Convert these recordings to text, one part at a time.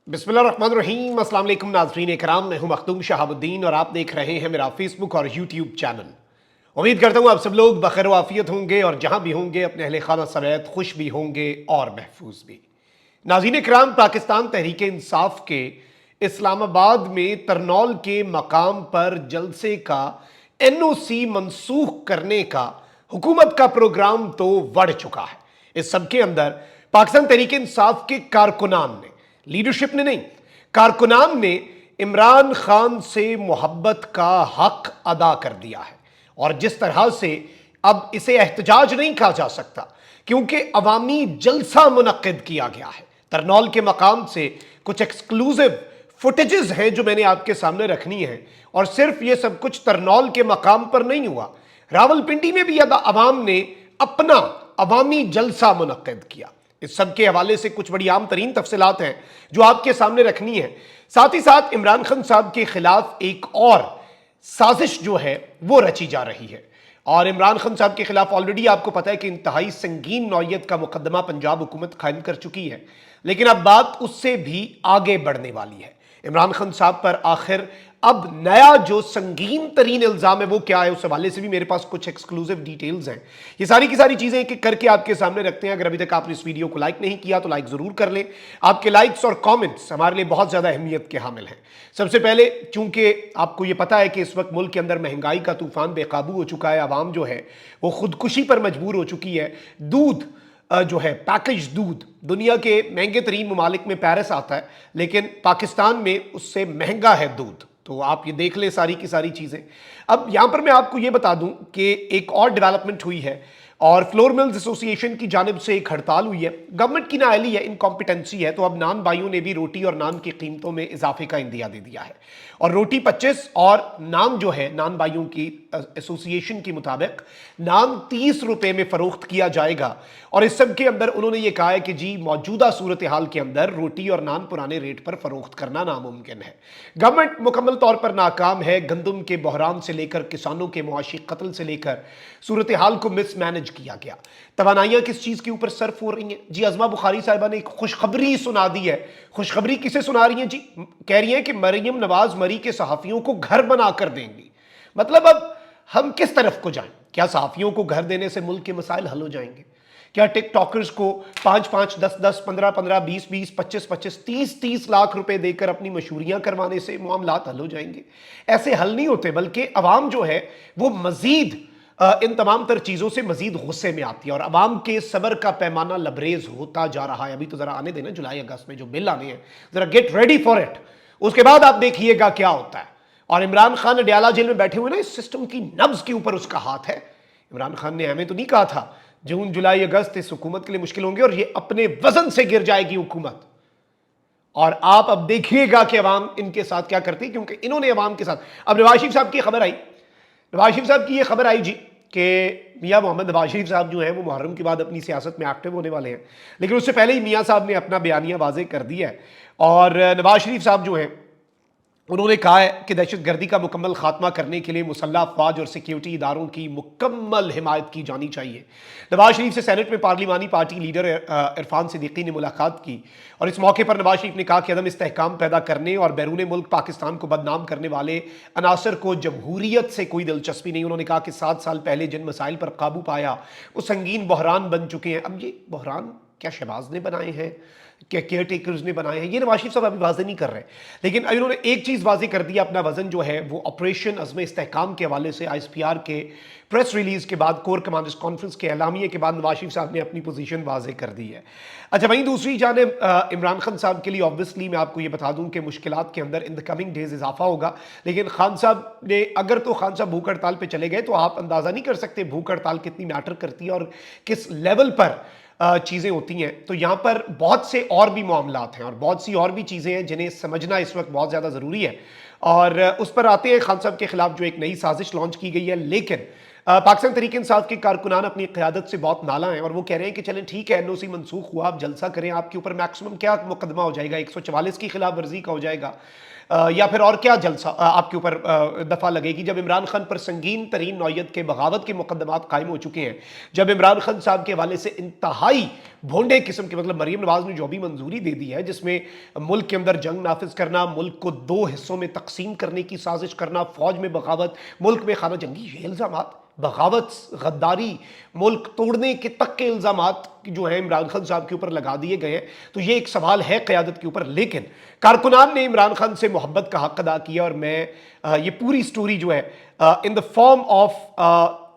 बिस्मिल्लाहिर्रहमानिर्रहीम। अस्सलाम वालेकुम नाज़रीन इकराम, मैं हूं मखदूम शहाबुद्दीन और आप देख रहे हैं मेरा फेसबुक और यूट्यूब चैनल। उम्मीद करता हूं आप सब लोग बखैर वाफियत होंगे और जहां भी होंगे अपने अहले खाना समेत खुश भी होंगे और महफूज भी। नाज़रीन इकराम, पाकिस्तान तहरीक इंसाफ के इस्लामाबाद में तरनौल के मकाम पर जलसे का NOC मनसूख करने का हुकूमत का प्रोग्राम तो बढ़ चुका है। इस सबके अंदर पाकिस्तान तहरीक इंसाफ के कारकुनान ने, लीडरशिप ने नहीं, कारकुनान ने इमरान खान से मोहब्बत का हक अदा कर दिया है। और जिस तरह से अब इसे एहतजाज नहीं कहा जा सकता क्योंकि अवामी जलसा मुनक्किद किया गया है। तरनौल के मकाम से कुछ एक्सक्लूसिव फुटेजेस हैं जो मैंने आपके सामने रखनी है। और सिर्फ ये सब कुछ तरनौल के मकाम पर नहीं हुआ, रावलपिंडी में भी अवाम ने अपना अवामी जलसा मुनक्किद किया। इस सब के हवाले से कुछ बड़ी आम तरीन तफसीलात हैं जो आपके सामने रखनी है। साथ ही साथ इमरान खान साहब के खिलाफ एक और साजिश जो है वो रची जा रही है। और इमरान खान साहब के खिलाफ ऑलरेडी आपको पता है कि इंतहाई संगीन नौयत का मुकदमा पंजाब हुकूमत कायम कर चुकी है, लेकिन अब बात उससे भी आगे बढ़ने वाली है। इमरान खान साहब पर आखिर अब नया जो संगीन तरीन इल्जाम है वो क्या है, उस हवाले से भी मेरे पास कुछ एक्सक्लूसिव डिटेल्स हैं। ये सारी की सारी चीजें एक करके आपके सामने रखते हैं। अगर अभी तक आपने इस वीडियो को लाइक नहीं किया तो लाइक जरूर कर लें। आपके लाइक्स और कमेंट्स हमारे लिए बहुत ज्यादा अहमियत के हामिल हैं। सबसे पहले, चूंकि आपको यह पता है कि इस वक्त मुल्क के अंदर महंगाई का तूफान बेकाबू हो चुका है, आवाम जो है वो खुदकुशी पर मजबूर हो चुकी है। दूध जो है, पैकेज दूध दुनिया के महंगे तरीन ममालिक में पेरिस आता है, लेकिन पाकिस्तान में उससे महंगा है दूध। तो आप ये देख ले सारी की सारी चीज़ें। अब यहाँ पर मैं आपको ये बता दूं कि एक और डेवलपमेंट हुई है और फ्लोर मिल्स एसोसिएशन की जानिब से एक हड़ताल हुई है। गवर्नमेंट की नाअहली है, इनकॉम्पिटेंसी है। तो अब नान भाइयों ने भी रोटी और नान की कीमतों में इजाफे का इंदिया दे दिया है और रोटी 25 और नान जो है, नान भाइयों की एसोसिएशन के मुताबिक नान 30 रुपए में फरोख्त किया जाएगा। और इस सब के अंदर उन्होंने ये कहा है कि जी मौजूदा सूरत हाल के अंदर रोटी और नान पुराने रेट पर फरोख्त करना नामुमकिन है। गवर्नमेंट मुकम्मल तौर पर नाकाम है। गंदम के बहरान से लेकर किसानों के मुआशी कत्ल से लेकर सूरत हाल को मिसमैनेज किया गया। तवानाइयां किस चीज के ऊपर सर्फ हो रही हैं जी? अज़मा बुखारी साहिबा ने एक खुशखबरी सुना दी है। खुशखबरी किसे सुना रही हैं जी? कह रही हैं कि मरियम नवाज मरी के सहाफियों को घर बनाकर देंगी। मतलब अब हम किस तरफ को जाएं? क्या सहाफियों को घर देने से मुल्क के मसाइल हल हो जाएंगे? क्या टिकटॉकर्स को 5-5, 10-10, 15-15, 20-20, 25-25, 30-30 लाख रुपए देकर अपनी मशहूरियां करवाने से मामलात हल हो जाएंगे? ऐसे हल नहीं होते, बल्कि अवाम जो है वो मजीद इन तमाम तर चीज़ों से मजीद गुस्से में आती है और अवाम के सबर का पैमाना लबरेज होता जा रहा है। अभी तो ज़रा आने देना, जुलाई अगस्त में जो बिल आने हैं, ज़रा गेट रेडी फॉर इट। उसके बाद आप देखिएगा क्या होता है। और इमरान खान अडयाला जेल में बैठे हुए ना, इस सिस्टम की नब्ज के ऊपर उसका हाथ है। इमरान खान ने हमें तो नहीं कहा था जून जुलाई अगस्त इस हुकूमत के लिए मुश्किल होंगे और ये अपने वजन से गिर जाएगी हुकूमत। और आप अब देखिएगा कि अवाम इनके साथ क्या करती है, क्योंकि इन्होंने अवाम के साथ। अब नवाज शरीफ साहब की खबर आई, नवाज शरीफ साहब की ये खबर आई जी कि मियाँ मोहम्मद नवाज शरीफ साहब जो हैं वो मुहर्रम के बाद अपनी सियासत में एक्टिव होने वाले हैं। लेकिन उससे पहले ही मियाँ साहब ने अपना बयानिया वाज़ेह कर दिया है और नवाज शरीफ साहब जो हैं उन्होंने कहा है कि दहशतगर्दी का मुकम्मल खात्मा करने के लिए मुसल्लह अफवाज और सिक्योरिटी इदारों की मुकम्मल हिमायत की जानी चाहिए। नवाज शरीफ से सेनेट में पार्लिमानी पार्टी लीडर इरफान सिद्दीकी ने मुलाकात की और इस मौके पर नवाज शरीफ ने कहा कि अदम इस्तेहकाम पैदा करने और बैरून मुल्क पाकिस्तान को बदनाम करने वाले अनासर को जमहूरियत से कोई दिलचस्पी नहीं। उन्होंने कहा कि 7 साल पहले जिन मसाइल पर काबू पाया वो संगीन बहरान बन चुके हैं। अब ये बहरान क्या शहबाज ने बनाए हैं, क्या केयर टेकर्स ने बनाए हैं? ये नवाज शरीफ साहब अभी वाज़ेह नहीं कर रहे, लेकिन इन्होंने एक चीज़ वाज़ेह कर दी, अपना वजन जो है वो ऑपरेशन अज़्म इस्तेहकाम के हवाले से ISPR के प्रेस रिलीज़ के बाद, कोर कमांडर्स कॉन्फ्रेंस के एलामिये के बाद नवाज शरीफ साहब ने अपनी पोजीशन वाज़ेह कर दी है। अच्छा, वहीं दूसरी जानिब इमरान खान साहब के लिए ऑब्वियसली मैं आपको ये बता दूं कि मुश्किलात के अंदर इन द कमिंग डेज इजाफा होगा। लेकिन खान साहब ने, अगर तो खान साहब भूख हड़ताल पर चले गए तो आप अंदाज़ा नहीं कर सकते भूख हड़ताल कितनी मैटर करती है और किस लेवल पर चीज़ें होती हैं। तो यहाँ पर बहुत से और भी मामलात हैं और बहुत सी और भी चीज़ें हैं जिन्हें समझना इस वक्त बहुत ज़्यादा ज़रूरी है। और उस पर आते हैं, खान साहब के खिलाफ जो एक नई साजिश लॉन्च की गई है। लेकिन पाकिस्तान तहरीक इंसाफ के कारकुनान अपनी क़यादत से बहुत नाला हैं और वो कह रहे हैं कि चलें ठीक है, एनओसी मनसूख हुआ, आप जलसा करें, आपके ऊपर मैक्सिमम क्या मुकदमा हो जाएगा, 144 की खिलाफ वर्जी का हो जाएगा या फिर और क्या जलसा आपके ऊपर दफ़ा लगेगी। जब इमरान खान पर संगीन तरीन नौयत के बगावत के मुकदमात कायम हो चुके हैं, जब इमरान खान साहब के हवाले से इंतहाई भोंडे किस्म के, मतलब मरीम नवाज ने जो भी मंजूरी दे दी है जिसमें मुल्क के अंदर जंग नाफिज करना, मुल्क को 2 हिस्सों में तकसीम करने की साजिश करना, फौज में बगावत, मुल्क में खाना जंगी, ये इल्ज़ामात, बगावत, गद्दारी, मुल्क तोड़ने के तक के इल्ज़ामात जो है इमरान खान साहब के ऊपर लगा दिए गए हैं। तो ये एक सवाल है क़यादत के ऊपर। लेकिन कारकुनान ने इमरान खान से मोहब्बत का हक अदा किया और मैं ये पूरी स्टोरी जो है in the form of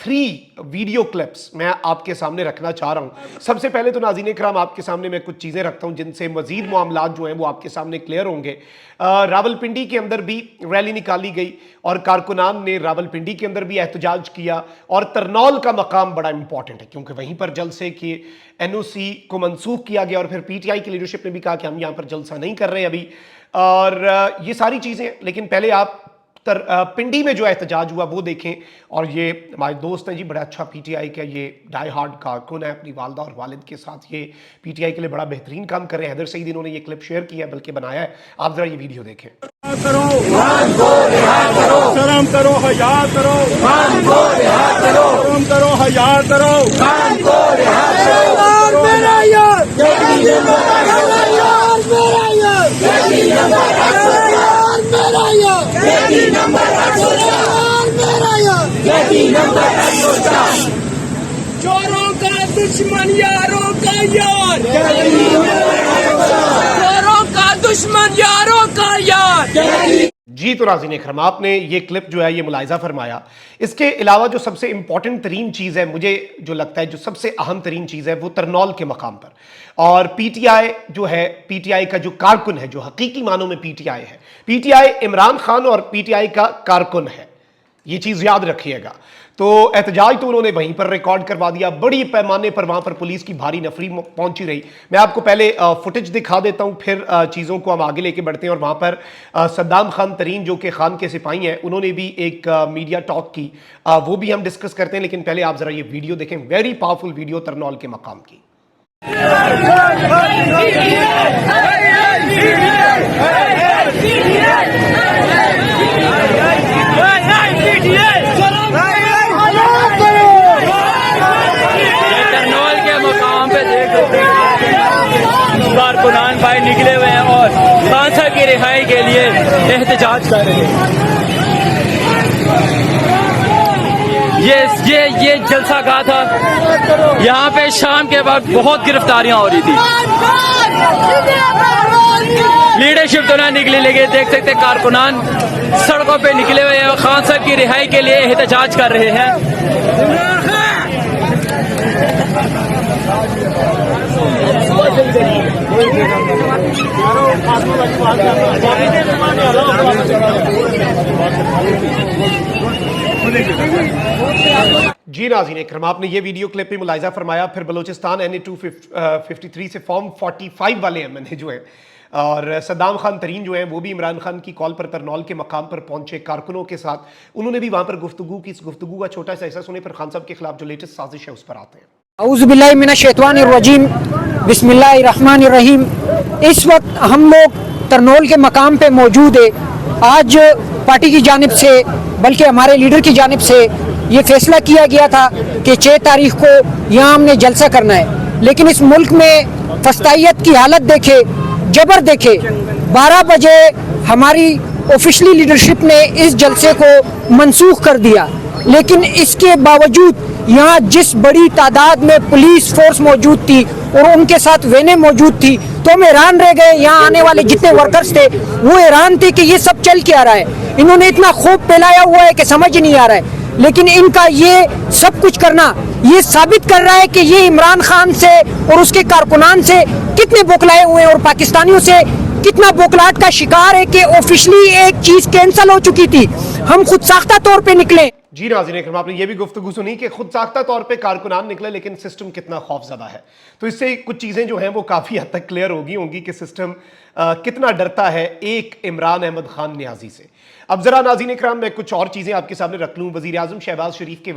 3 video clips मैं आपके सामने रखना चाह रहा हूं। सबसे पहले तो नाज़रीन इकराम, आपके सामने मैं कुछ चीज़ें रखता हूं जिनसे मजीद मामलात जो हैं वो आपके सामने क्लियर होंगे। रावलपिंडी के अंदर भी रैली निकाली गई और कारकुनान ने रावलपिंडी के अंदर भी एहतजाज किया और तरनौल का मकाम बड़ा इंपॉर्टेंट है क्योंकि वहीं पर जलसे के एनओसी को मनसूख किया गया और फिर पीटीआई की लीडरशिप ने भी कहा कि हम यहाँ पर जलसा नहीं कर रहे अभी, और ये सारी चीज़ें। लेकिन पहले आप पिंडी में जो एहतजाज हुआ वो देखें। और ये हमारे दोस्त हैं जी, बड़ा अच्छा पीटीआई का ये डाई हार्ड कारकुन है, अपनी वालदा और वालिद के साथ ये पीटीआई के लिए बड़ा बेहतरीन काम कर रहे हैं। हैदर सईद इन्होंने ये क्लिप शेयर किया है, बल्कि बनाया है। आप जरा ये वीडियो देखें। शर्म करो, हया करो, शर्म करो, हया करो, चोरों का दुश्मन यारों का यार, चोरों का दुश्मन यारों का यार। जी तो नाज़रीन इकराम, आपने ये क्लिप जो है ये मुलाहिज़ा फरमाया। इसके अलावा जो सबसे इंपॉर्टेंट तरीन चीज़ है, मुझे जो लगता है जो सबसे अहम तरीन चीज़ है वो तरनौल के मकाम पर और पीटीआई जो है, पीटीआई का जो कारकुन है, जो हकीकी मानों में पीटीआई है, पीटीआई इमरान खान और पीटीआई का कारकुन है, ये चीज़ याद रखिएगा। तो एहतजाज तो उन्होंने वहीं पर रिकॉर्ड करवा दिया, बड़ी पैमाने पर वहाँ पर पुलिस की भारी नफरी पहुंची रही। मैं आपको पहले फुटेज दिखा देता हूँ, फिर चीज़ों को हम आगे लेके बढ़ते हैं। और वहाँ पर सद्दाम खान तरीन जो कि खान के सिपाही हैं, उन्होंने भी एक मीडिया टॉक की, वो भी हम डिस्कस करते हैं। लेकिन पहले आप ज़रा ये वीडियो देखें, वेरी पावरफुल वीडियो तरनौल के मकाम की। कारकुनान भाई निकले हुए हैं और खान साहब की रिहाई के लिए एहतजाज कर रहे हैं। ये जलसा गाह था, यहाँ पे शाम के वक्त बहुत गिरफ्तारियां हो रही थी। लीडरशिप तो ना निकली, लेकिन देख सकते कारकुनान सड़कों पे निकले हुए हैं और खान साहब की रिहाई के लिए एहतजाज कर रहे हैं। जी नाज़रीन इकराम, आपने ये वीडियो क्लिप भी मुलाहिज़ा फरमाया। फिर बलोचिस्तान NA 253 से फॉर्म 45 वाले एमएनए जो है और सद्दाम खान तरीन जो है वो भी इमरान खान की कॉल पर तरनौल के मकाम पर पहुंचे कारकुनों के साथ। उन्होंने भी वहां पर गुफ्तगू की। इस गुफ्तगू का छोटा सा हिस्सा सुने, फिर खान साहब के खिलाफ जो लेटेस्ट साजिश है उस पर आते हैं। औज़ुबिल्लाहि मिनश्शैतानिर्रजीम, बिस्मिल्लाहिर्रहमानिर्रहीम। इस वक्त हम लोग तरनौल के मकाम पे मौजूद है। आज पार्टी की जानिब से, बल्कि हमारे लीडर की जानिब से ये फैसला किया गया था कि 6 तारीख को यहाँ हमने जलसा करना है। लेकिन इस मुल्क में फस्तायत की हालत देखे, जबर देखे, 12 बजे हमारी ऑफिशियली लीडरशिप ने इस जलसे को मनसूख कर दिया। लेकिन इसके बावजूद यहाँ जिस बड़ी तादाद में पुलिस फोर्स मौजूद थी और उनके साथ वेने मौजूद थी, तो हम हैरान रह गए। यहाँ आने वाले जितने वर्कर्स थे वो हैरान थे कि ये सब चल के आ रहा है। इन्होंने इतना खूब फैलाया हुआ है कि समझ ही नहीं आ रहा है। लेकिन इनका ये सब कुछ करना ये साबित कर रहा है कि ये इमरान खान से और उसके कारकुनान से कितने बौखलाए हुए हैं और पाकिस्तानियों से कितना बौखलाहट का शिकार है कि ऑफिशियली एक चीज कैंसिल हो चुकी थी, हम खुद साख्ता तौर पे निकले। जी नाज़रीन इकराम, आपने ये भी गुफ्तगू सुनी कि खुद साख्ता तौर पे कारकुनान निकले लेकिन सिस्टम कितना खौफज़दा है। तो इससे कुछ चीज़ें जो हैं वो काफ़ी हद तक क्लियर होंगी कि सिस्टम कितना डरता है एक इमरान अहमद खान न्याजी से। अब ज़रा नाज़रीन इकराम, मैं कुछ और चीज़ें आपके सामने रख लूँ। वज़ीर आज़म शहबाज शरीफ के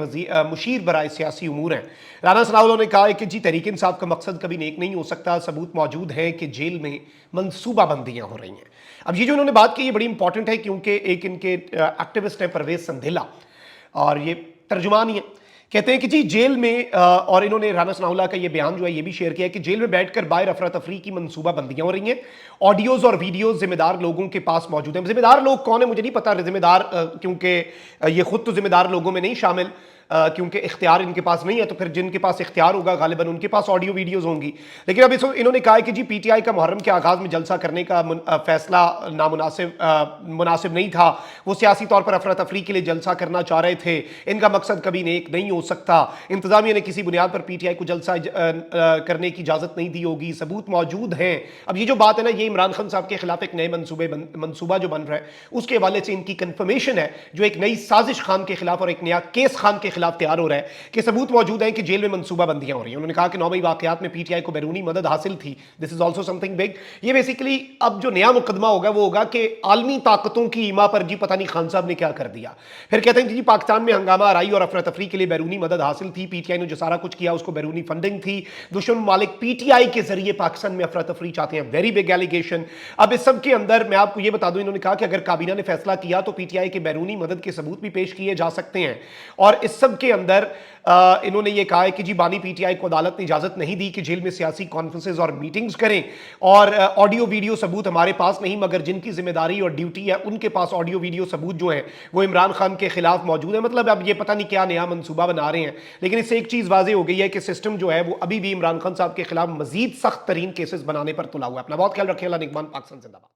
मुशीर बराए सियासी उमूर हैं राना सनाउल्लाह ने कहा है कि जी तहरीक इंसाफ का मकसद कभी नेक नहीं हो सकता, सबूत मौजूद है कि जेल में मनसूबाबंदियाँ हो रही हैं। अब ये जो उन्होंने बात की ये बड़ी इंपॉर्टेंट है क्योंकि एक इनके एक्टिविस्ट हैं परवेज संधिला और ये तर्जुमान ही है। कहते हैं कि जी जेल में और इन्होंने राना सनाउल्लाह का ये बयान जो है ये भी शेयर किया है कि जेल में बैठकर बाहर अफरा तफरी की मनसूबा बंदियां हो रही हैं। ऑडियोज और वीडियोज जिम्मेदार लोगों के पास मौजूद हैं। जिम्मेदार लोग कौन है मुझे नहीं पता, जिम्मेदार क्योंकि ये खुद तो जिम्मेदार लोगों में नहीं शामिल, क्योंकि इख्तियार इनके पास नहीं है, तो फिर जिनके पास इख्तियार होगा गालिबन उनके पास ऑडियो वीडियोस होंगी। लेकिन अब इन्होंने कहा है कि जी पीटीआई का मुहर्रम के आगाज में जलसा करने का फैसला मुनासिब नहीं था। वो सियासी तौर पर अफरा तफरी के लिए जलसा करना चाह रहे थे, इनका मकसद कभी नेक नहीं हो सकता। इंतजामिया ने किसी बुनियाद पर पीटीआई को जलसा करने की इजाजत नहीं दी होगी, सबूत मौजूद हैं। अब ये जो बात है ना, ये इमरान खान साहब के खिलाफ एक नए मनसूबा जो बन रहा है उसके हवाले से इनकी कंफर्मेशन है, जो एक नई साजिश खान के खिलाफ और एक नया केस खान के खिलाफ तैयार हो रहा है कि सबूत मौजूद है कि जेल में मनसूबाबंदियां हो रही हैं। उन्होंने कहा कि 9 मई वाकयात में पीटीआई को बैरूनी मदद हासिल थी। This is also something big. ये बेसिकली अब जो नया मुकदमा होगा वो होगा कि आलमी ताकतों की ईमा पर जी पता नहीं खान साहब ने क्या कर दिया। फिर कहते हैं कि जी पाकिस्तान में हंगामा आराई और अफरा तफरी के लिए बैरूनी मदद हासिल थी, पीटीआई ने जो सारा कुछ किया उसको बैरूनी फंडिंग थी, दुश्मन ममालिक पीटीआई के जरिए पाकिस्तान में अफरा तफरी चाहते हैं। Very big allegation. अब इस सब के अंदर मैं आपको ये बता दूं, इन्होंने कहा कि अगर काबीना ने फैसला किया तो पीटीआई के बैरूनी मदद के सबूत भी पेश किए जा सकते हैं। और इस सब के अंदर इन्होंने ये कहा है कि जी बानी पीटीआई को अदालत ने इजाजत नहीं दी कि जेल में सियासी कॉन्फ्रेंसेस और मीटिंग्स करें, और ऑडियो वीडियो सबूत हमारे पास नहीं, मगर जिनकी जिम्मेदारी और ड्यूटी है उनके पास ऑडियो वीडियो सबूत जो है वो इमरान खान के खिलाफ मौजूद है। मतलब अब ये पता नहीं क्या नया मनसूबा बना रहे हैं। लेकिन इससे एक चीज वाज़ेह हो गई है कि सिस्टम जो है वो अभी भी इमरान खान साहब के खिलाफ मजीद सख्त तरीन केसेस बनाने पर तुला हुआ है। अपना बहुत ख्याल रखिए। अल्लाह निगहबान। पाकिस्तान जिंदाबाद।